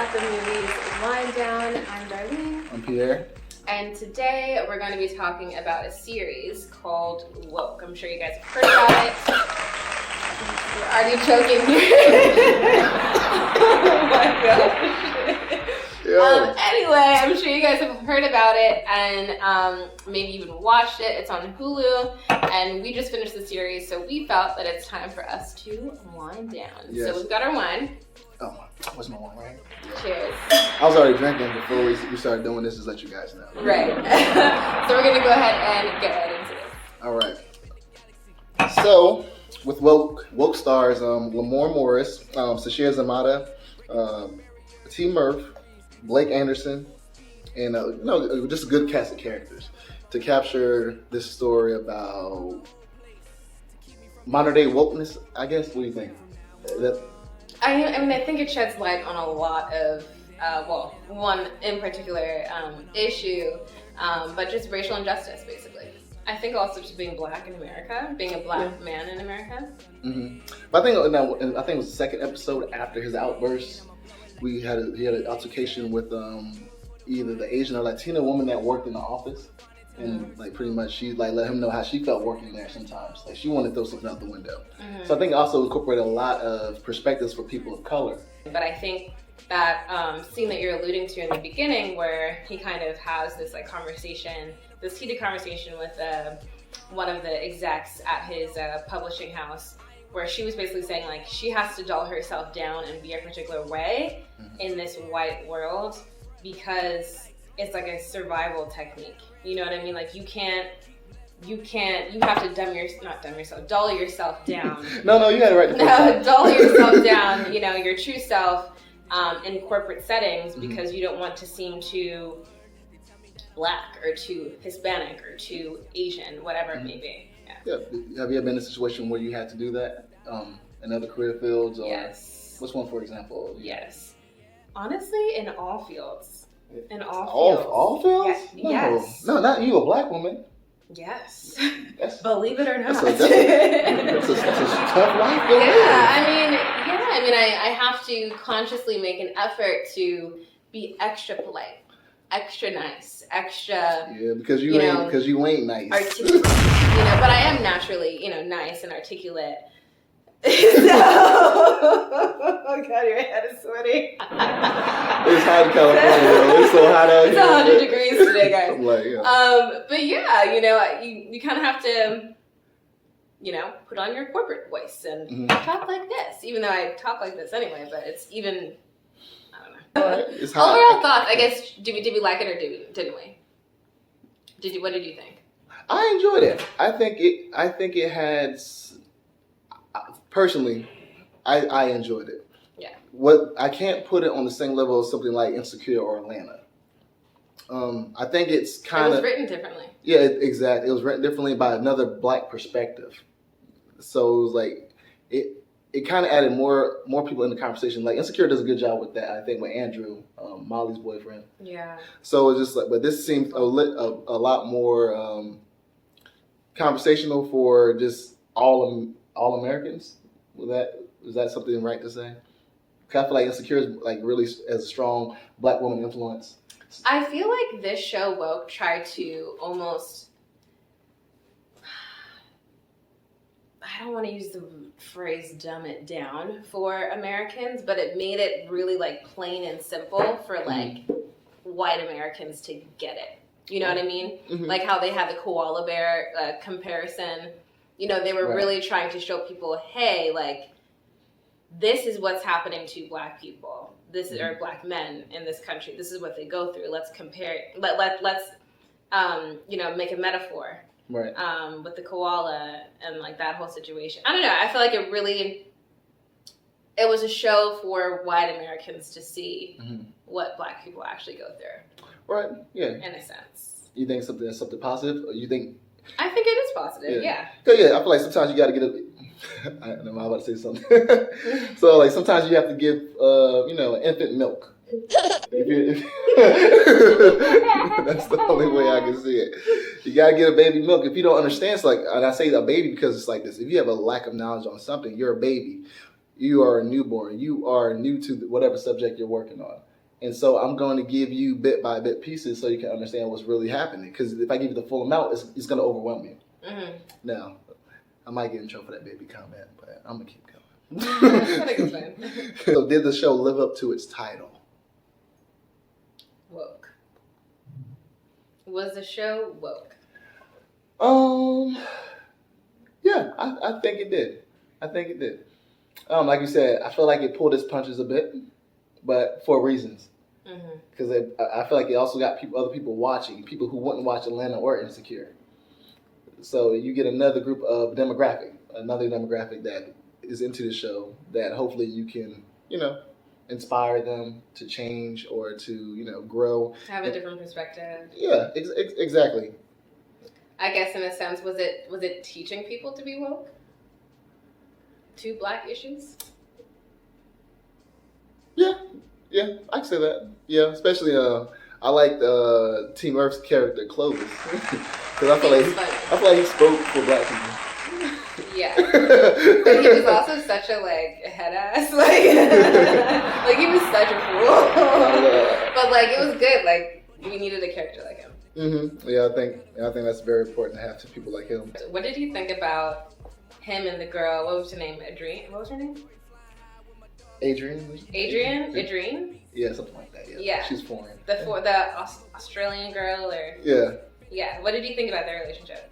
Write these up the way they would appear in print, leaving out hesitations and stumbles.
at the Movies Wind Down. I'm Darlene. I'm Pierre. And today we're going to be talking about a series called Woke. I'm sure you guys have heard about it. You're already choking. Oh my gosh. Anyway, I'm sure you guys have heard about it and maybe even watched it. It's on Hulu, and we just finished the series, so we felt that it's time for us to wind down. Yes. So we've got our wine. Oh, what's my wine, right? Yeah. Cheers. I was already drinking before we started doing this, just let you guys know. Right. So we're going to go ahead and get right into this. All right. So, with Woke stars Lamorne Morris, Sashir Zamata, T. Murph, Blake Anderson, and just a good cast of characters to capture this story about modern day wokeness, I guess. What do you think? I mean, I think it sheds light on a lot of, one in particular issue, but just racial injustice, basically. I think also just being black in America, being a black man in America. Mm-hmm. But I think it was the second episode after his outburst. He had an altercation with either the Asian or Latina woman that worked in the office, and like pretty much she let him know how she felt working there. Sometimes like she wanted to throw something out the window. Mm-hmm. So I think it also incorporated a lot of perspectives for people of color. But I think that scene that you're alluding to in the beginning, where he kind of has this this heated conversation with one of the execs at his publishing house, where she was basically saying like she has to dull herself down and be a particular way in this white world because it's like a survival technique. You know what I mean? Like you have to dull yourself down. No, you had it right the first time. Dull yourself down, your true self in corporate settings because you don't want to seem too black or too Hispanic or too Asian, whatever it may be. Yeah. Have you ever been in a situation where you had to do that in other career fields? Or yes. What's one, for example? Yes. Honestly, in all fields. In all fields. All fields? Yeah. No. Yes. No, not you, a black woman. Yes. Believe it or not. That's a tough life. I have to consciously make an effort to be extra polite. Extra nice, extra. Yeah, because you ain't nice. Articulate, but I am naturally, nice and articulate. Oh God, your head is sweaty. It's hot in California. It's so hot out here. It's 100 degrees today, guys. Like, yeah. But yeah, you kind of have to, put on your corporate voice and talk like this. Even though I talk like this anyway, but it's even. It's hot. Overall thoughts, I guess, did we like it or didn't we? What did you think? I enjoyed it. I think it had, personally, I enjoyed it. Yeah. I can't put it on the same level as something like Insecure or Atlanta. I think it's kind of. It was written differently. Yeah, exactly. It was written differently by another black perspective. So it was like, it kind of added more people in the conversation. Like Insecure does a good job with that, I think, with Andrew, Molly's boyfriend. Yeah. So it's just like, but this seemed a lot more conversational for just all Americans. Is that something right to say? I feel like Insecure is like really as a strong black woman influence. I feel like this show Woke tried to almost. I don't want to use the phrase dumb it down for Americans, but it made it really like plain and simple for like white Americans to get it. You know what I mean? Mm-hmm. Like how they had the koala bear comparison. They were really trying to show people, hey, like this is what's happening to black people. This is or black men in this country. This is what they go through. Let's compare. Let's make a metaphor. Right. With the koala and like that whole situation. I don't know. I feel like it was a show for white Americans to see what black people actually go through. Right. Yeah. In a sense. You think something positive? Or you think? I think it is positive. Yeah. Yeah. I feel like sometimes you got to get I don't know. I'm about to say something. So like sometimes you have to give infant milk. That's the only way I can see it. You gotta get a baby milk. If you don't understand, it's like, and I say a baby because it's like this. If you have a lack of knowledge on something, you're a baby. You are a newborn. You are new to whatever subject you're working on. And so I'm going to give you bit by bit pieces so you can understand what's really happening. Because if I give you the full amount, it's going to overwhelm you. Mm-hmm. Now, I might get in trouble for that baby comment, but I'm going to keep going. I think it's fine. So did the show live up to its title? Woke. Was the show woke? Yeah, I think it did. I think it did. Like you said, I feel like it pulled its punches a bit, but for reasons. Because I feel like it also got other people watching, people who wouldn't watch Atlanta or Insecure. So you get another group of another demographic that is into the show that hopefully you can, inspire them to change or to, grow. Have a different perspective. Yeah, exactly. I guess in a sense, was it teaching people to be woke? To Black issues? Yeah, I can say that. Yeah, especially I liked Team Earth's character Clovis because I feel like he spoke for Black people. Yeah, but he was also such a head ass, like he was such a fool. But it was good. We needed a character like him. Mm-hmm. Yeah, I think that's very important to have two people like him. What did you think about him and the girl? What was her name? Adrienne. What was her name? Adrienne? Yeah, something like that. Yeah. She's foreign. The Australian girl, or yeah. What did you think about their relationship?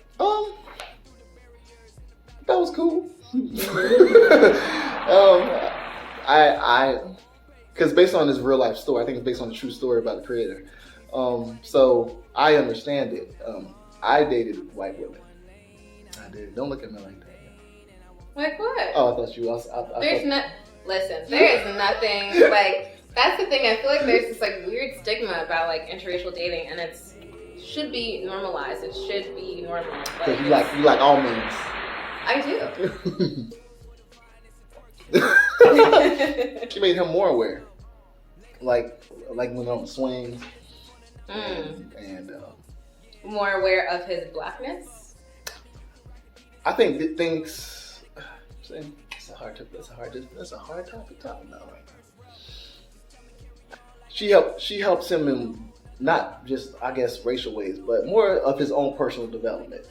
That was cool. Because based on this real life story, I think it's based on a true story about the creator. So I understand it. I dated white women. I did. Don't look at me like that. Like what? Oh, I thought you was. Listen, there is nothing that's the thing. I feel like there's this weird stigma about interracial dating, and it should be normalized. It should be normal. Because you like almonds. I do. She made him more aware, like when on swings, and more aware of his Blackness. I think that things. That's a hard topic to talk about right now. She helps him in not just, I guess, racial ways, but more of his own personal development.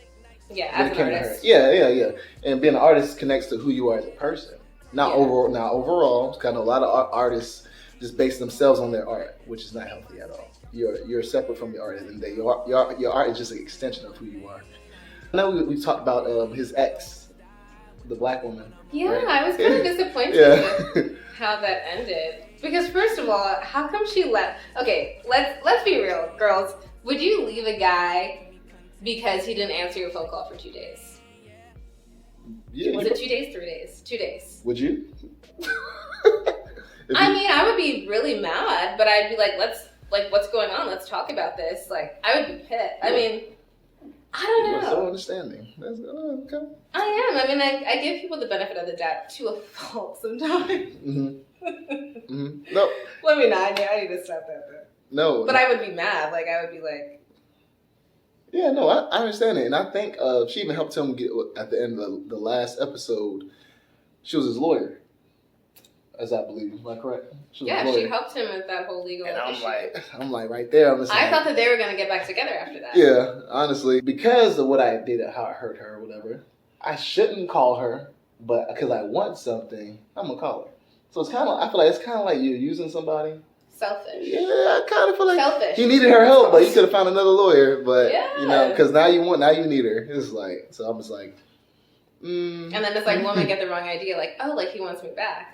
Yeah, as an artist. Yeah. And being an artist connects to who you are as a person. Overall, kind of a lot of artists just base themselves on their art, which is not healthy at all. You're separate from your art, and your art is just an extension of who you are. I know we talked about his ex, the Black woman. Yeah, right? I was kind of disappointed with how that ended. Because first of all, how come she left? Okay, let's be real, girls. Would you leave a guy because he didn't answer your phone call for 2 days? Yeah, was it 2 days, 3 days? 2 days. Would you? I would be really mad, but I'd be what's going on? Let's talk about this. I would be pissed. Yeah. I don't know. You're so understanding. That's okay. I am. I give people the benefit of the doubt to a fault sometimes. No. Let me not. I need to stop that though. No. But I would be mad. I would be like. Yeah, no, I understand it. And I think she even helped him get, at the end of the last episode, she was his lawyer, as I believe. Am I correct? She helped him with that whole legal issue. I'm right there. I thought that they were going to get back together after that. Yeah, honestly. Because of what I did, how I hurt her or whatever, I shouldn't call her, but because I want something, I'm going to call her. So I feel like it's kind of like you're using somebody. Selfish. Yeah, I kind of feel like selfish. He needed her help, but he could have found another lawyer. But yeah. Because now you need her. It's so I'm just like. And then this woman get the wrong idea, he wants me back,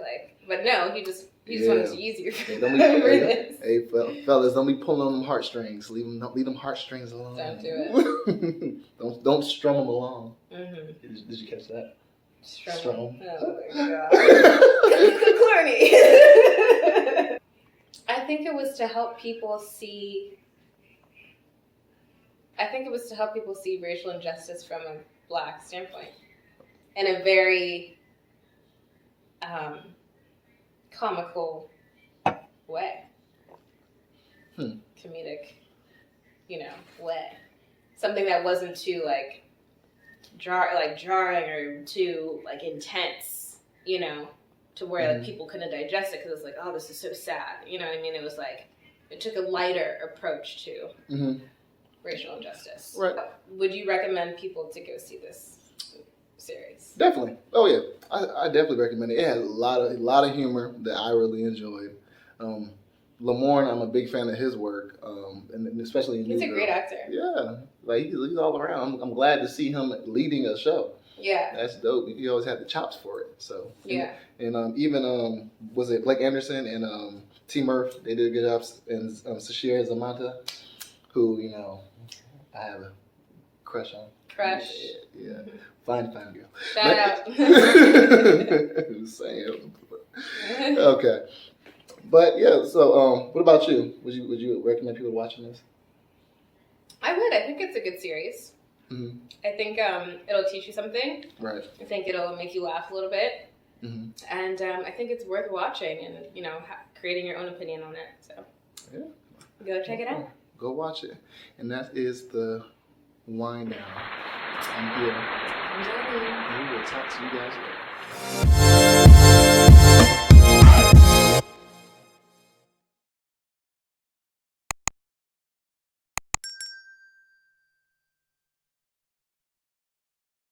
but no, he just wanted to use you. Hey, fellas, don't be pulling on them heartstrings. Leave them heartstrings alone. Don't do it. don't strum them along. Mm-hmm. Did you catch that? Strum. Oh my god. It's corny. I think it was to help people see. Racial injustice from a Black standpoint, in a very comical way, comedic, way. Something that wasn't too jarring or too intense, to where like, people couldn't digest it because it was like, oh, this is so sad. You know what I mean? It was like, it took a lighter approach to racial injustice. Right. Would you recommend people to go see this series? Definitely. Oh yeah, I definitely recommend it. It had a lot of humor that I really enjoyed. Lamorne, I'm a big fan of his work, and especially in He's a great actor. Yeah, like he's all around. I'm glad to see him leading a show. Yeah, that's dope. He always had the chops for it. So yeah, and even was it Blake Anderson and T. Murph? They did a good job, and Sashir Zamata, who I have a crush on. Crush. Yeah. Fine girl. Shout out. Saying. Okay. But yeah, so what about you? Would you recommend people watching this? I would. I think it's a good series. Mm-hmm. I think it'll teach you something. Right. I think it'll make you laugh a little bit. Mm-hmm. And I think it's worth watching and creating your own opinion on it. So yeah, go check it out. Go watch it. And that is the wind down. I'm here. I'm Johnny. And we will talk to you guys later.